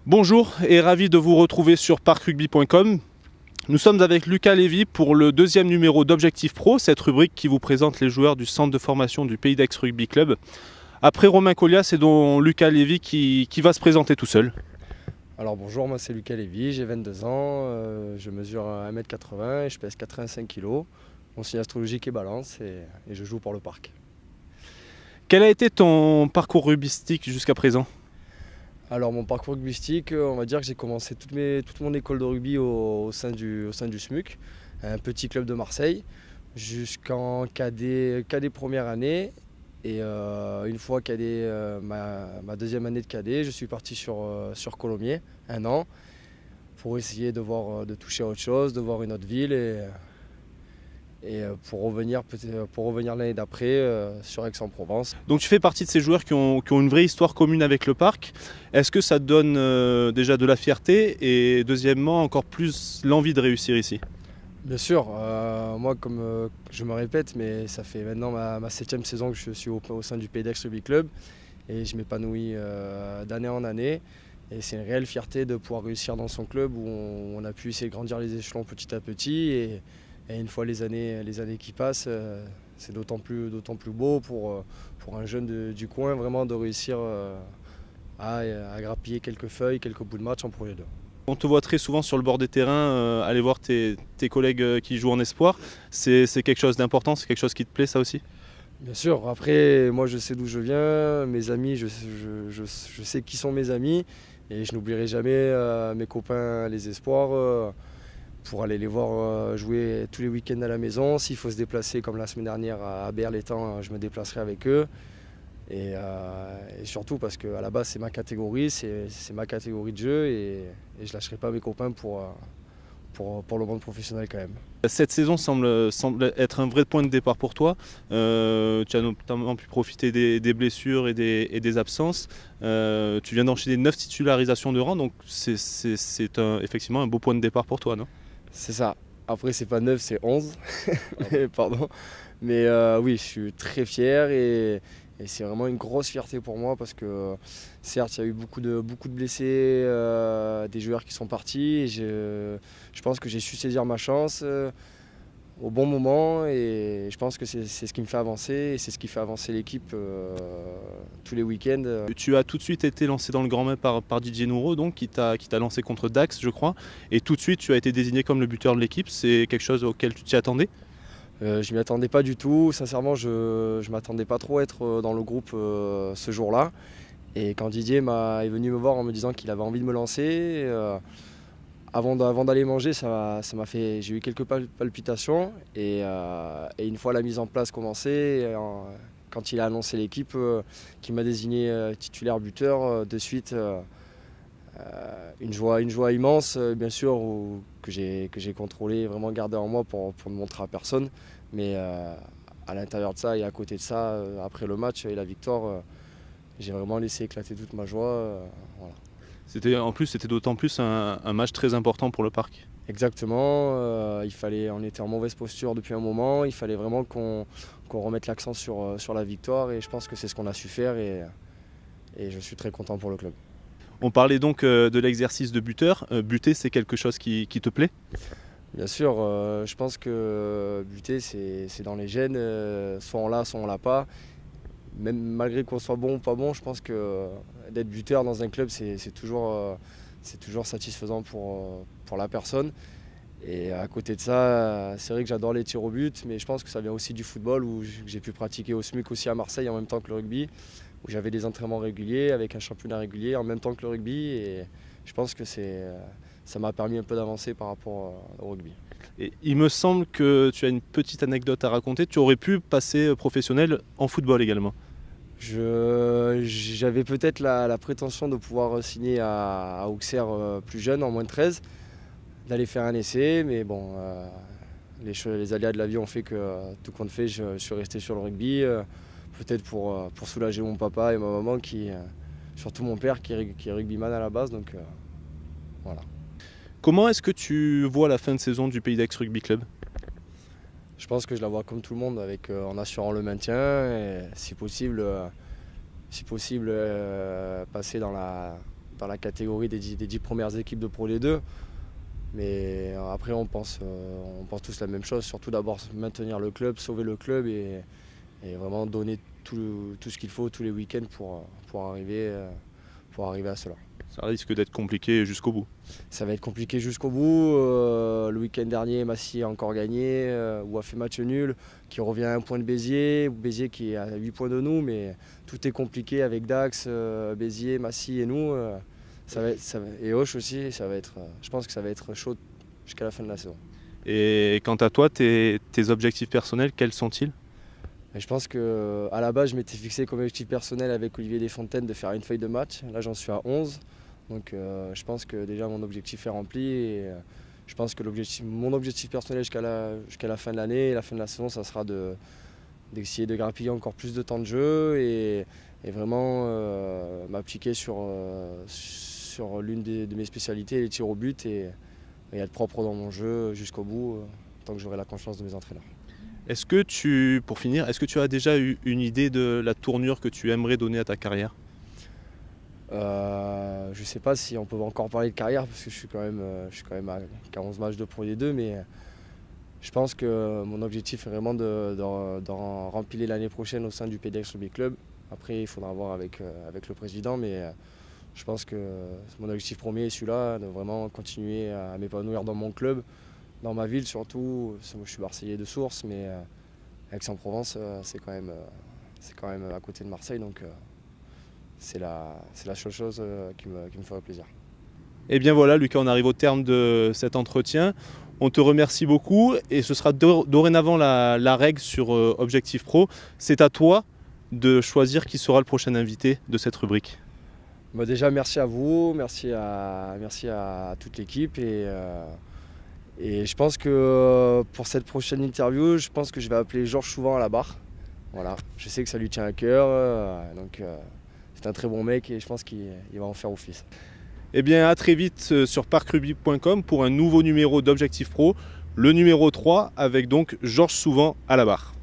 Bonjour et ravi de vous retrouver sur parkrugby.com. Nous sommes avec Lucas Lévy pour le deuxième numéro d'Objectif Pro, cette rubrique qui vous présente les joueurs du centre de formation du Pays d'Aix Rugby Club. Après Romain Collias, c'est donc Lucas Lévy qui va se présenter tout seul. Alors bonjour, moi c'est Lucas Lévy, j'ai 22 ans, je mesure 1m80 et je pèse 85 kg. Mon signe astrologique est Balance et je joue pour le Parc. Quel a été ton parcours rugbystique jusqu'à présent? Alors mon parcours rugbystique, on va dire que j'ai commencé toute mon école de rugby au sein du SMUC, un petit club de Marseille, jusqu'en cadet première année. Et une fois cadet, ma deuxième année de cadet, je suis parti sur Colomiers, un an, pour essayer de toucher à autre chose, de voir une autre ville et pour revenir l'année d'après sur Aix-en-Provence. Donc tu fais partie de ces joueurs qui ont une vraie histoire commune avec le parc. Est-ce que ça te donne déjà de la fierté et deuxièmement encore plus l'envie de réussir ici? Bien sûr, moi comme je me répète, mais ça fait maintenant ma 7e saison que je suis au sein du Pays d'Aix Rugby Club et je m'épanouis d'année en année. Et c'est une réelle fierté de pouvoir réussir dans son club où on a pu essayer de grandir les échelons petit à petit. Et une fois les années qui passent, c'est d'autant plus beau pour un jeune du coin vraiment de réussir à grappiller quelques feuilles, quelques bouts de match en Pro D2. On te voit très souvent sur le bord des terrains, aller voir tes collègues qui jouent en espoir. C'est quelque chose d'important, c'est quelque chose qui te plaît ça aussi? Bien sûr, après moi je sais d'où je viens, mes amis, je sais qui sont mes amis et je n'oublierai jamais mes copains les espoirs pour aller les voir jouer tous les week-ends à la maison. S'il faut se déplacer comme la semaine dernière à Berlétan, je me déplacerai avec eux. Et surtout parce qu'à la base c'est ma catégorie, c'est ma catégorie de jeu et je ne lâcherai pas mes copains pour le monde professionnel quand même. Cette saison semble être un vrai point de départ pour toi. Tu as notamment pu profiter des blessures et des absences. Tu viens d'enchaîner 9 titularisations de rang, donc c'est effectivement un beau point de départ pour toi, non? C'est ça. Après c'est pas 9, c'est 11. Pardon. Mais oui, je suis très fier et c'est vraiment une grosse fierté pour moi parce que certes, il y a eu beaucoup de blessés, des joueurs qui sont partis. Et je pense que j'ai su saisir ma chance au bon moment et je pense que c'est ce qui me fait avancer et c'est ce qui fait avancer l'équipe tous les week-ends. Tu as tout de suite été lancé dans le grand bain par Didier Nouro, donc, qui t'a lancé contre Dax, je crois. Et tout de suite, tu as été désigné comme le buteur de l'équipe. C'est quelque chose auquel tu t'y attendais? Je ne m'y attendais pas du tout. Sincèrement, je ne m'attendais pas trop à être dans le groupe ce jour-là. Et quand Didier est venu me voir en me disant qu'il avait envie de me lancer, avant d'aller manger, j'ai eu quelques palpitations. Et une fois la mise en place commencée, quand il a annoncé l'équipe qui m'a désigné titulaire buteur, de suite une joie immense, bien sûr, que j'ai contrôlé, vraiment gardé en moi pour ne montrer à personne. Mais à l'intérieur de ça et à côté de ça, après le match et la victoire, j'ai vraiment laissé éclater toute ma joie. Voilà. C'était d'autant plus un match très important pour le parc. Exactement, on était en mauvaise posture depuis un moment, il fallait vraiment qu'on remette l'accent sur la victoire et je pense que c'est ce qu'on a su faire et je suis très content pour le club. On parlait donc de l'exercice de buteur. Buter, c'est quelque chose qui te plaît? Bien sûr, je pense que buter, c'est dans les gènes, soit on l'a, soit on l'a pas. Même malgré qu'on soit bon ou pas bon, je pense que d'être buteur dans un club, c'est toujours satisfaisant pour la personne. Et à côté de ça, c'est vrai que j'adore les tirs au but, mais je pense que ça vient aussi du football où j'ai pu pratiquer au SMUC aussi à Marseille en même temps que le rugby, où j'avais des entraînements réguliers avec un championnat régulier en même temps que le rugby. Et je pense que ça m'a permis un peu d'avancer par rapport au rugby. Et il me semble que tu as une petite anecdote à raconter. Tu aurais pu passer professionnel en football également. J'avais peut-être la prétention de pouvoir signer à Auxerre plus jeune, en moins de 13, d'aller faire un essai, mais bon, les aléas de la vie ont fait que tout compte fait, je suis resté sur le rugby, peut-être pour soulager mon papa et ma maman, surtout mon père qui est rugbyman à la base, donc voilà. Comment est-ce que tu vois la fin de saison du Pays d'Aix Rugby Club? Je pense que je la vois comme tout le monde, en assurant le maintien et si possible passer dans dans la catégorie des 10 premières équipes de Pro D2. Mais après, on pense tous la même chose, surtout d'abord maintenir le club, sauver le club et vraiment donner tout ce qu'il faut tous les week-ends pour arriver à cela. Ça risque d'être compliqué jusqu'au bout. Ça va être compliqué jusqu'au bout. Le week-end dernier, Massy a encore gagné ou a fait match nul, qui revient à 1 point de Béziers. Béziers qui est à 8 points de nous, mais tout est compliqué avec Dax, Béziers, Massy et nous. Et Auch aussi, je pense que ça va être chaud jusqu'à la fin de la saison. Et quant à toi, tes objectifs personnels, quels sont-ils ? Et je pense qu'à la base, je m'étais fixé comme objectif personnel avec Olivier Desfontaines de faire une feuille de match. Là, j'en suis à 11. Donc je pense que déjà mon objectif est rempli. Et je pense que mon objectif personnel jusqu'à la fin de l'année et la fin de la saison, ça sera d'essayer de grappiller encore plus de temps de jeu et vraiment m'appliquer sur l'une de mes spécialités, les tirs au but, et être propre dans mon jeu jusqu'au bout, tant que j'aurai la confiance de mes entraîneurs. Pour finir, est-ce que tu as déjà eu une idée de la tournure que tu aimerais donner à ta carrière ? Je ne sais pas si on peut encore parler de carrière parce que je suis quand même à 11 matchs de Pro D2, mais je pense que mon objectif est vraiment d'en remplir l'année prochaine au sein du PDX Rugby Club. Après, il faudra voir avec le président, mais je pense que mon objectif premier est celui-là, de vraiment continuer à m'épanouir dans mon club, dans ma ville surtout. Moi, je suis marseillais de source, mais Aix-en-Provence, c'est quand même à côté de Marseille, donc c'est la seule chose qui me ferait plaisir. Et bien voilà, Lucas, on arrive au terme de cet entretien. On te remercie beaucoup et ce sera dorénavant la règle sur Objectif Pro. C'est à toi de choisir qui sera le prochain invité de cette rubrique. Bah déjà, merci à vous, merci à toute l'équipe et je pense que pour cette prochaine interview, je pense que je vais appeler Georges Souvent à la barre. Voilà, je sais que ça lui tient à cœur, donc c'est un très bon mec et je pense qu'il va en faire office. Eh bien, à très vite sur parkrugby.com pour un nouveau numéro d'Objectif Pro, le numéro 3 avec donc Georges Souvent à la barre.